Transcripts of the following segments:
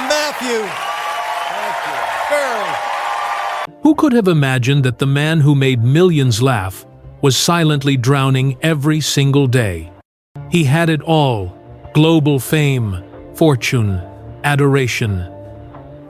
Matthew. Thank you. Very. Who could have imagined that the man who made millions laugh was silently drowning every single day? He had it all: global fame, fortune, adoration.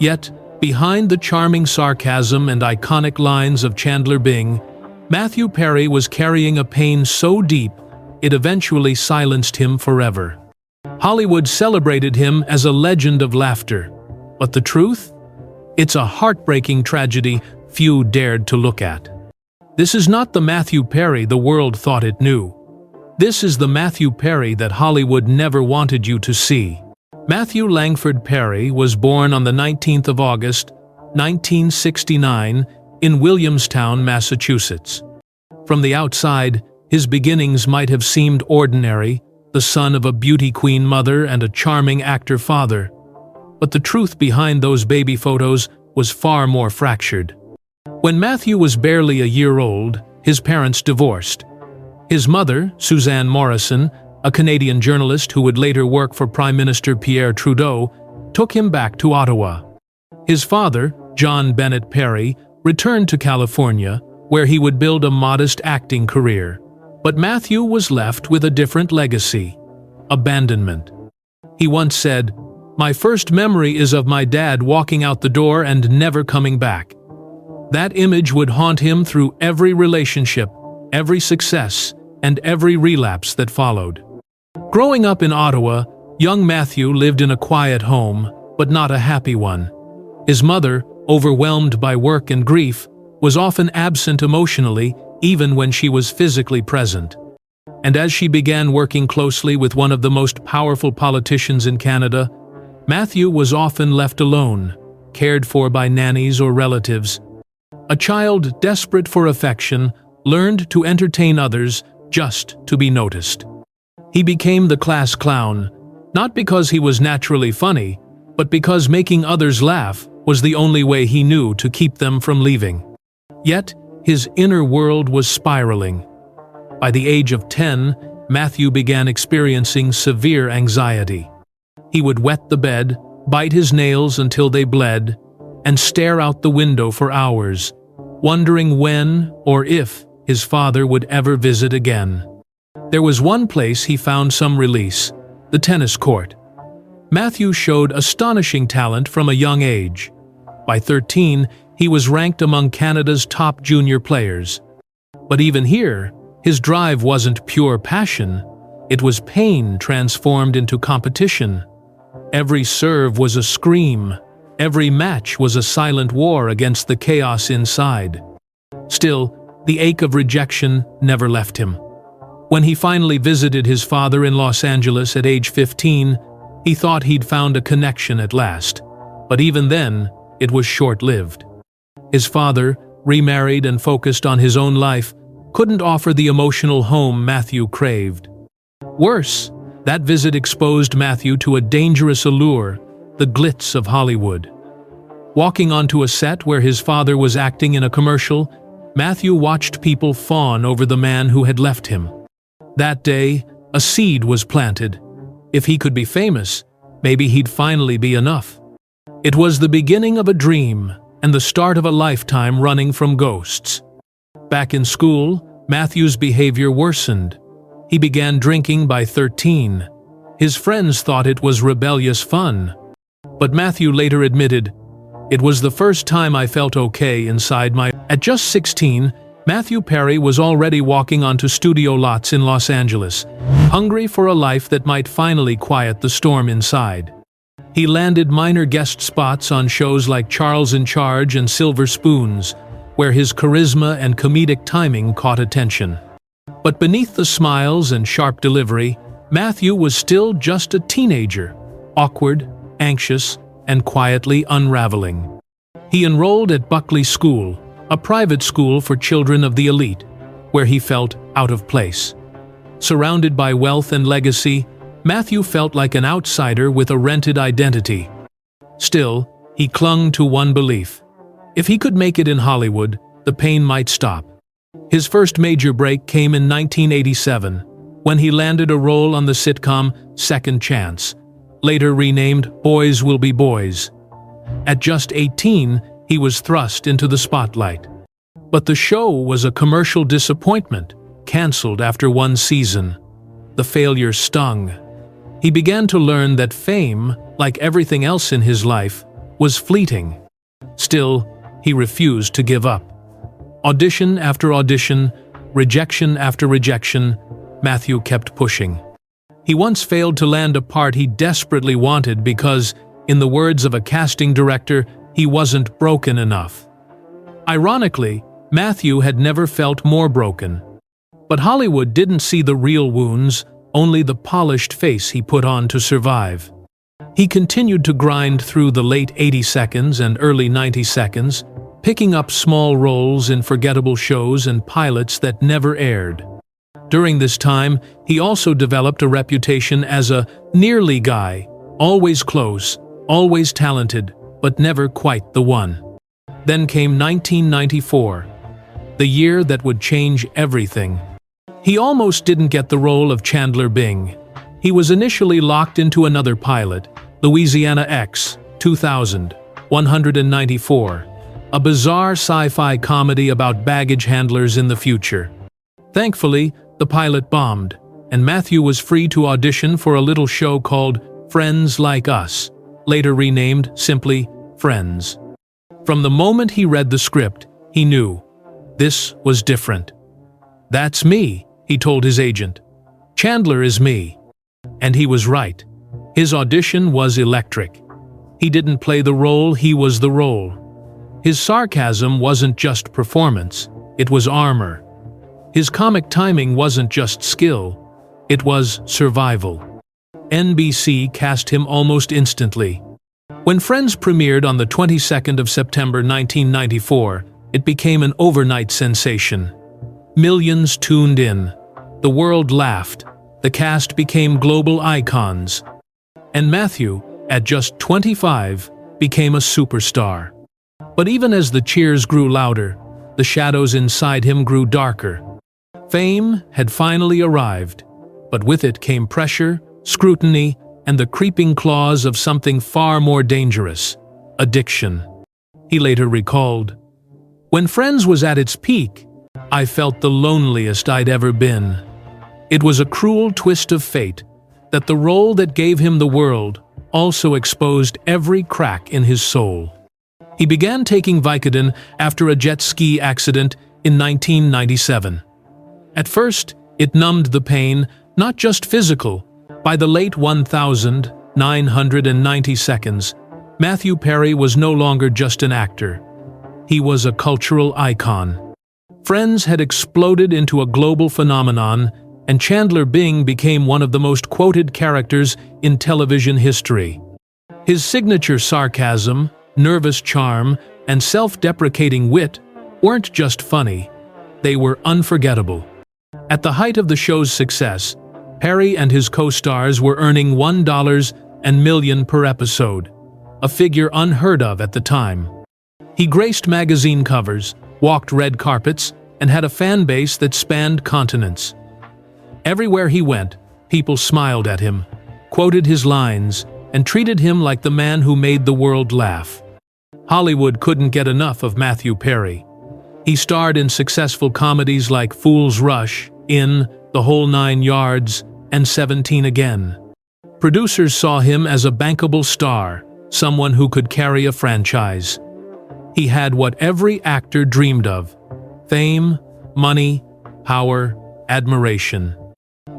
Yet, behind the charming sarcasm and iconic lines of Chandler Bing, Matthew Perry was carrying a pain so deep it eventually silenced him forever. Hollywood celebrated him as a legend of laughter. But the truth? It's a heartbreaking tragedy few dared to look at. This is not the Matthew Perry the world thought it knew. This is the Matthew Perry that Hollywood never wanted you to see. Matthew Langford Perry was born on the 19th of August, 1969, in Williamstown, Massachusetts. From the outside, his beginnings might have seemed ordinary, the son of a beauty queen mother and a charming actor father. But the truth behind those baby photos was far more fractured. When Matthew was barely a year old, his parents divorced. His mother, Suzanne Morrison, a Canadian journalist who would later work for Prime Minister Pierre Trudeau, took him back to Ottawa. His father, John Bennett Perry, returned to California, where he would build a modest acting career. But Matthew was left with a different legacy: abandonment. He once said, "My first memory is of my dad walking out the door and never coming back." That image would haunt him through every relationship, every success, and every relapse that followed. Growing up in Ottawa, young Matthew lived in a quiet home, but not a happy one. His mother, overwhelmed by work and grief, was often absent emotionally, even when she was physically present. And as she began working closely with one of the most powerful politicians in Canada, Matthew was often left alone, cared for by nannies or relatives. A child desperate for affection learned to entertain others just to be noticed. He became the class clown, not because he was naturally funny, but because making others laugh was the only way he knew to keep them from leaving. Yet, his inner world was spiraling. By the age of 10, Matthew began experiencing severe anxiety. He would wet the bed, bite his nails until they bled, and stare out the window for hours, wondering when or if his father would ever visit again. There was one place he found some release: the tennis court. Matthew showed astonishing talent from a young age. By 13, he was ranked among Canada's top junior players. But even here, his drive wasn't pure passion. It was pain transformed into competition. Every serve was a scream. Every match was a silent war against the chaos inside. Still, the ache of rejection never left him. When he finally visited his father in Los Angeles at age 15, he thought he'd found a connection at last. But even then, it was short-lived. His father, remarried and focused on his own life, couldn't offer the emotional home Matthew craved. Worse, that visit exposed Matthew to a dangerous allure: the glitz of Hollywood. Walking onto a set where his father was acting in a commercial, Matthew watched people fawn over the man who had left him. That day, a seed was planted. If he could be famous, maybe he'd finally be enough. It was the beginning of a dream and the start of a lifetime running from ghosts. Back in school, Matthew's behavior worsened. He began drinking by 13. His friends thought it was rebellious fun. But Matthew later admitted, "It was the first time I felt okay inside my..." At just 16, Matthew Perry was already walking onto studio lots in Los Angeles, hungry for a life that might finally quiet the storm inside. He landed minor guest spots on shows like Charles in Charge and Silver Spoons, where his charisma and comedic timing caught attention. But beneath the smiles and sharp delivery, Matthew was still just a teenager, awkward, anxious, and quietly unraveling. He enrolled at Buckley School, a private school for children of the elite, where he felt out of place. Surrounded by wealth and legacy, Matthew felt like an outsider with a rented identity. Still, he clung to one belief: if he could make it in Hollywood, the pain might stop. His first major break came in 1987, when he landed a role on the sitcom Second Chance, later renamed Boys Will Be Boys. At just 18, he was thrust into the spotlight. But the show was a commercial disappointment, cancelled after one season. The failure stung. He began to learn that fame, like everything else in his life, was fleeting. Still, he refused to give up. Audition after audition, rejection after rejection, Matthew kept pushing. He once failed to land a part he desperately wanted because, in the words of a casting director, he wasn't broken enough. Ironically, Matthew had never felt more broken. But Hollywood didn't see the real wounds, only the polished face he put on to survive. He continued to grind through the late 80 seconds and early 90 seconds, picking up small roles in forgettable shows and pilots that never aired. During this time, he also developed a reputation as a nearly guy, always close, always talented, but never quite the one. Then came 1994, the year that would change everything. He almost didn't get the role of Chandler Bing. He was initially locked into another pilot, Louisiana X, 2000, 194, a bizarre sci-fi comedy about baggage handlers in the future. Thankfully, the pilot bombed, and Matthew was free to audition for a little show called Friends Like Us, later renamed simply Friends. From the moment he read the script, he knew this was different. "That's me," he told his agent. "Chandler is me." And he was right. His audition was electric. He didn't play the role, he was the role. His sarcasm wasn't just performance, it was armor. His comic timing wasn't just skill, it was survival. NBC cast him almost instantly. When Friends premiered on the 22nd of September 1994, it became an overnight sensation. Millions tuned in. The world laughed. The cast became global icons. And Matthew, at just 25, became a superstar. But even as the cheers grew louder, the shadows inside him grew darker. Fame had finally arrived, but with it came pressure, scrutiny, and the creeping claws of something far more dangerous: addiction. He later recalled, "When Friends was at its peak, I felt the loneliest I'd ever been. It was a cruel twist of fate that the role that gave him the world also exposed every crack in his soul." He began taking Vicodin after a jet ski accident in 1997. At first, it numbed the pain, not just physical. By the late 1990 seconds, Matthew Perry was no longer just an actor. He was a cultural icon. Friends had exploded into a global phenomenon, and Chandler Bing became one of the most quoted characters in television history. His signature sarcasm, nervous charm, and self-deprecating wit weren't just funny, they were unforgettable. At the height of the show's success, Perry and his co-stars were earning $1 million per episode, a figure unheard of at the time. He graced magazine covers, walked red carpets, and had a fan base that spanned continents. Everywhere he went, people smiled at him, quoted his lines, and treated him like the man who made the world laugh. Hollywood couldn't get enough of Matthew Perry. He starred in successful comedies like Fool's Rush, In, The Whole Nine Yards, and 17 Again. Producers saw him as a bankable star, someone who could carry a franchise. He had what every actor dreamed of: fame, money, power, admiration.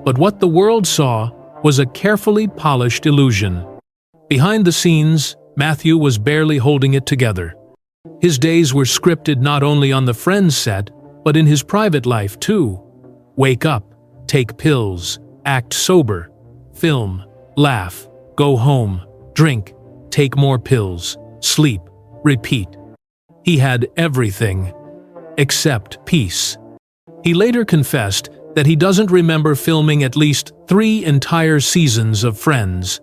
But what the world saw was a carefully polished illusion. Behind the scenes, Matthew was barely holding it together. His days were scripted not only on the Friends set, but in his private life too. Wake up, take pills, act sober, film, laugh, go home, drink, take more pills, sleep, repeat. He had everything, except peace. He later confessed that he doesn't remember filming at least 3 entire seasons of Friends.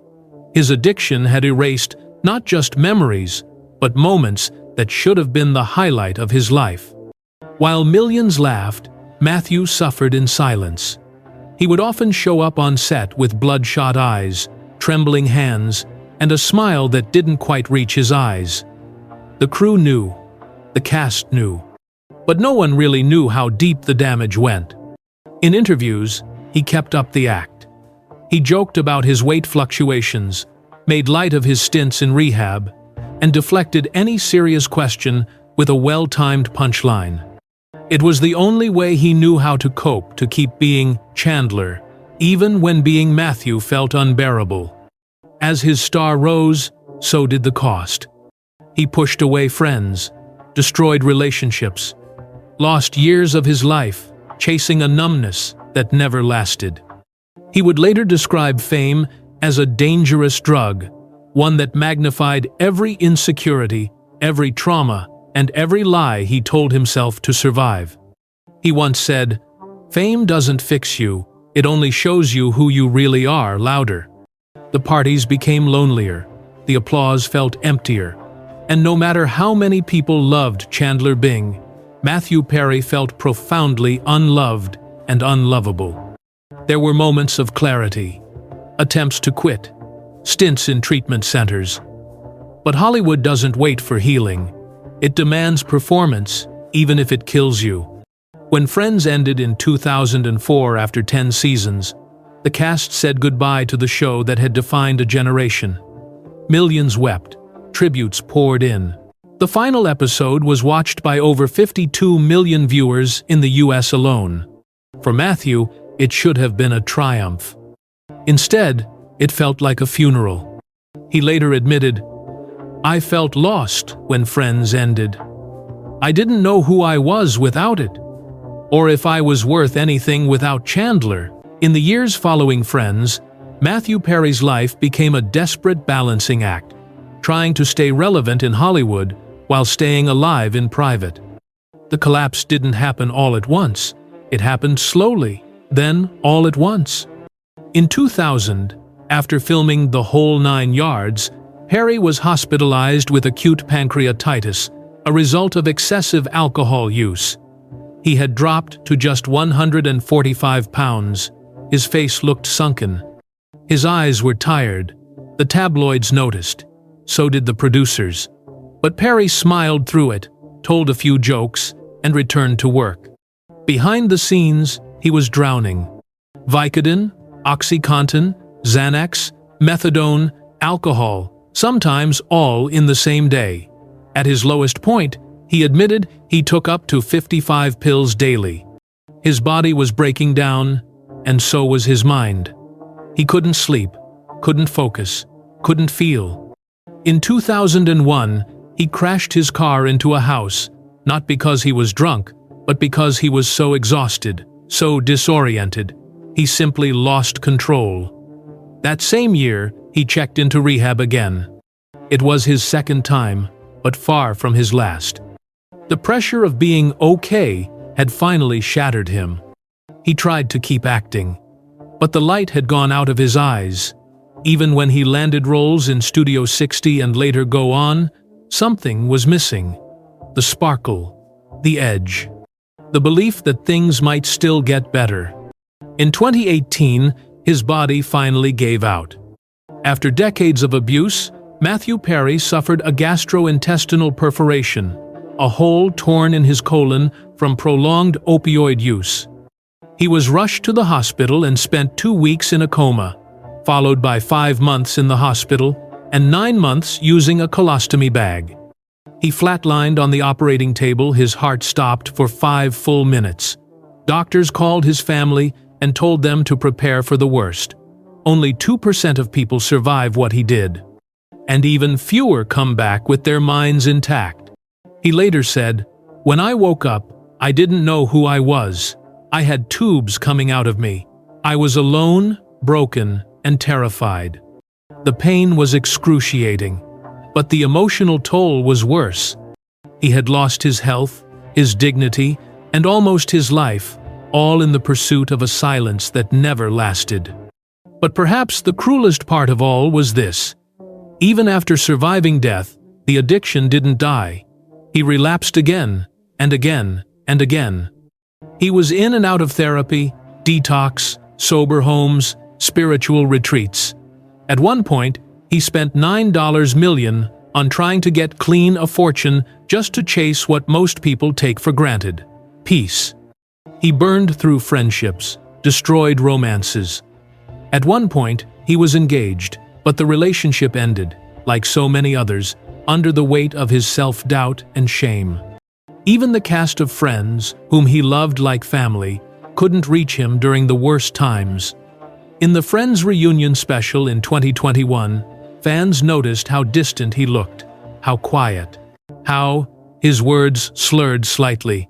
His addiction had erased not just memories, but moments that should have been the highlight of his life. While millions laughed, Matthew suffered in silence. He would often show up on set with bloodshot eyes, trembling hands, and a smile that didn't quite reach his eyes. The crew knew. The cast knew. But no one really knew how deep the damage went. In interviews, he kept up the act. He joked about his weight fluctuations, made light of his stints in rehab, and deflected any serious question with a well-timed punchline. It was the only way he knew how to cope to keep being Chandler, even when being Matthew felt unbearable. As his star rose, so did the cost. He pushed away friends, destroyed relationships, lost years of his life, chasing a numbness that never lasted. He would later describe fame as a dangerous drug, one that magnified every insecurity, every trauma, and every lie he told himself to survive. He once said, "Fame doesn't fix you, it only shows you who you really are louder." The parties became lonelier, the applause felt emptier, and no matter how many people loved Chandler Bing, Matthew Perry felt profoundly unloved and unlovable. There were moments of clarity, attempts to quit, stints in treatment centers. But Hollywood doesn't wait for healing. It demands performance, even if it kills you. When Friends ended in 2004 after 10 seasons, the cast said goodbye to the show that had defined a generation. Millions wept, tributes poured in. The final episode was watched by over 52 million viewers in the US alone. For Matthew, it should have been a triumph. Instead, it felt like a funeral. He later admitted, "I felt lost when Friends ended. I didn't know who I was without it, or if I was worth anything without Chandler." In the years following Friends, Matthew Perry's life became a desperate balancing act, trying to stay relevant in Hollywood while staying alive in private. The collapse didn't happen all at once. It happened slowly, then all at once. In 2000, after filming The Whole 9 Yards, Perry was hospitalized with acute pancreatitis, a result of excessive alcohol use. He had dropped to just 145 pounds. His face looked sunken. His eyes were tired. The tabloids noticed. So did the producers. But Perry smiled through it, told a few jokes, and returned to work. Behind the scenes, he was drowning. Vicodin, OxyContin, Xanax, methadone, alcohol, sometimes all in the same day. At his lowest point, he admitted he took up to 55 pills daily. His body was breaking down, and so was his mind. He couldn't sleep, couldn't focus, couldn't feel. In 2001, he crashed his car into a house, not because he was drunk, but because he was so exhausted, so disoriented. He simply lost control. That same year, he checked into rehab again. It was his second time, but far from his last. The pressure of being okay had finally shattered him. He tried to keep acting, but the light had gone out of his eyes. Even when he landed roles in Studio 60 and later Go On, something was missing. The sparkle, the edge, the belief that things might still get better. In 2018, his body finally gave out. After decades of abuse, Matthew Perry suffered a gastrointestinal perforation, a hole torn in his colon from prolonged opioid use. He was rushed to the hospital and spent 2 weeks in a coma, followed by 5 months in the hospital and 9 months using a colostomy bag. He flatlined on the operating table, his heart stopped for 5 full minutes. Doctors called his family and told them to prepare for the worst. Only 2% of people survive what he did, and even fewer come back with their minds intact. He later said, "When I woke up, I didn't know who I was. I had tubes coming out of me. I was alone, broken, and terrified. The pain was excruciating, but the emotional toll was worse. He had lost his health, his dignity, and almost his life, all in the pursuit of a silence that never lasted." But perhaps the cruelest part of all was this. Even after surviving death, the addiction didn't die. He relapsed again, and again, and again. He was in and out of therapy, detox, sober homes, spiritual retreats. At one point, he spent $9 million on trying to get clean a fortune just to chase what most people take for granted: peace. He burned through friendships, destroyed romances. At one point, he was engaged, but the relationship ended, like so many others, under the weight of his self-doubt and shame. Even the cast of Friends, whom he loved like family, couldn't reach him during the worst times. In the Friends reunion special in 2021, fans noticed how distant he looked, how quiet, how his words slurred slightly.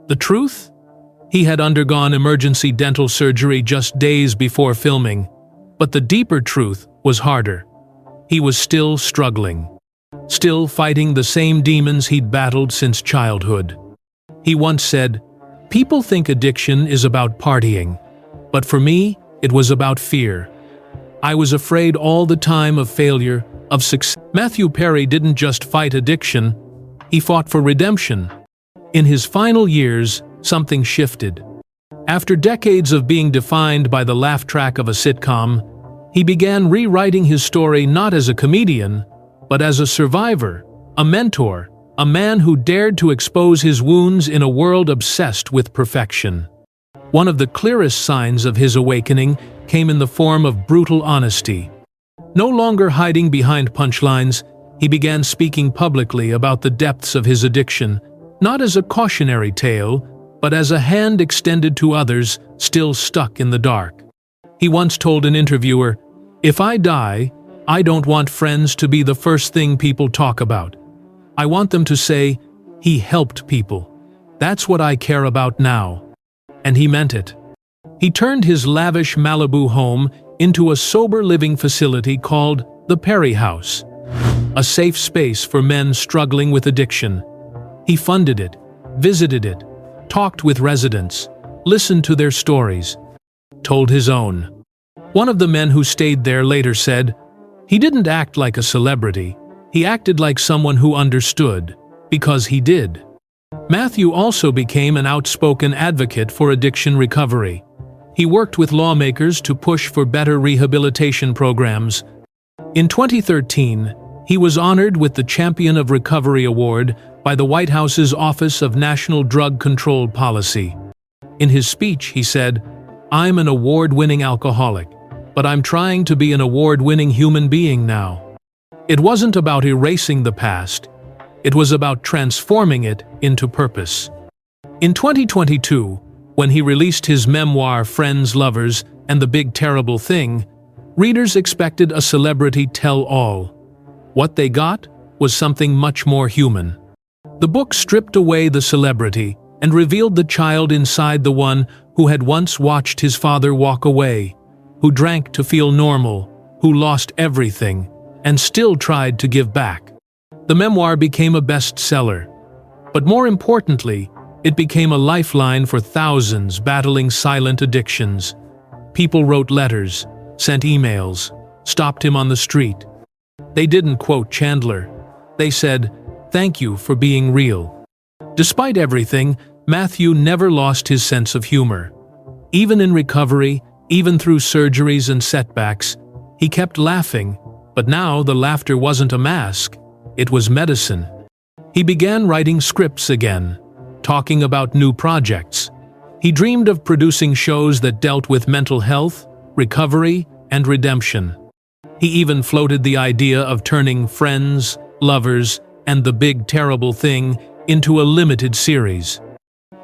The truth? He had undergone emergency dental surgery just days before filming, but the deeper truth was harder. He was still struggling, still fighting the same demons he'd battled since childhood. He once said, "People think addiction is about partying, but for me, it was about fear. I was afraid all the time of failure, of success." Matthew Perry didn't just fight addiction, he fought for redemption. In his final years, something shifted. After decades of being defined by the laugh track of a sitcom, he began rewriting his story not as a comedian, but as a survivor, a mentor, a man who dared to expose his wounds in a world obsessed with perfection. One of the clearest signs of his awakening came in the form of brutal honesty. No longer hiding behind punchlines, he began speaking publicly about the depths of his addiction, not as a cautionary tale, but as a hand extended to others still stuck in the dark. He once told an interviewer, "If I die, I don't want Friends to be the first thing people talk about. I want them to say, 'He helped people.' That's what I care about now." And he meant it. He turned his lavish Malibu home into a sober living facility called the Perry House, a safe space for men struggling with addiction. He funded it, visited it, talked with residents, listened to their stories, told his own. One of the men who stayed there later said, "He didn't act like a celebrity, he acted like someone who understood, because he did." Matthew also became an outspoken advocate for addiction recovery. He worked with lawmakers to push for better rehabilitation programs. In 2013, he was honored with the Champion of Recovery Award by the White House's Office of National Drug Control Policy. In his speech, he said, "I'm an award-winning alcoholic, but I'm trying to be an award-winning human being now." It wasn't about erasing the past, it was about transforming it into purpose. In 2022, when he released his memoir Friends, Lovers, and the Big Terrible Thing, readers expected a celebrity tell-all. What they got was something much more human. The book stripped away the celebrity and revealed the child inside the one who had once watched his father walk away, who drank to feel normal, who lost everything, and still tried to give back. The memoir became a bestseller. But more importantly, it became a lifeline for thousands battling silent addictions. People wrote letters, sent emails, stopped him on the street. They didn't quote Chandler. They said, "Thank you for being real." Despite everything, Matthew never lost his sense of humor. Even in recovery, even through surgeries and setbacks, he kept laughing, but now the laughter wasn't a mask, it was medicine. He began writing scripts again, talking about new projects. He dreamed of producing shows that dealt with mental health, recovery, and redemption. He even floated the idea of turning Friends, Lovers, and the Big Terrible Thing into a limited series.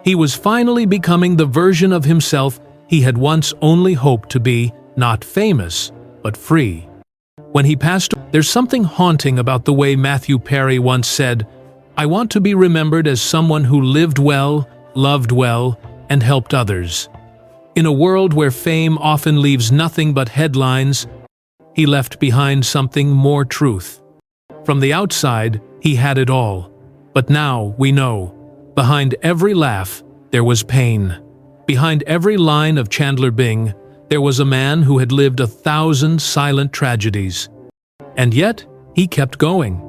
He was finally becoming the version of himself he had once only hoped to be, not famous, but free. When he passed, there's something haunting about the way Matthew Perry once said, "I want to be remembered as someone who lived well, loved well, and helped others." In a world where fame often leaves nothing but headlines, he left behind something more: truth. From the outside, he had it all. But now we know, behind every laugh, there was pain. Behind every line of Chandler Bing, there was a man who had lived 1,000 silent tragedies. And yet, he kept going.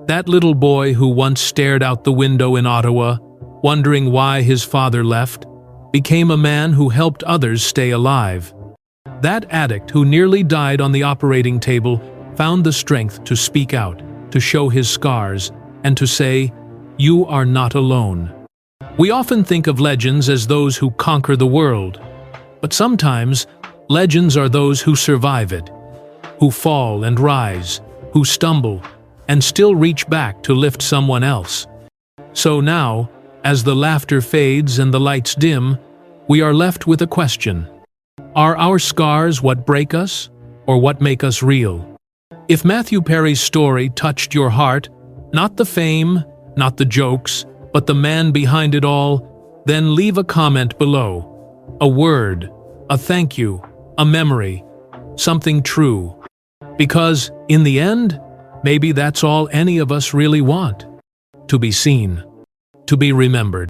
That little boy who once stared out the window in Ottawa, wondering why his father left, became a man who helped others stay alive. That addict who nearly died on the operating table found the strength to speak out, to show his scars, and to say, "You are not alone." We often think of legends as those who conquer the world, but sometimes legends are those who survive it, who fall and rise, who stumble, and still reach back to lift someone else. So now, as the laughter fades and the lights dim, we are left with a question. Are our scars what break us, or what make us real? If Matthew Perry's story touched your heart, not the fame, not the jokes, but the man behind it all, then leave a comment below. A word, a thank you, a memory, something true. Because, in the end, maybe that's all any of us really want. To be seen, to be remembered.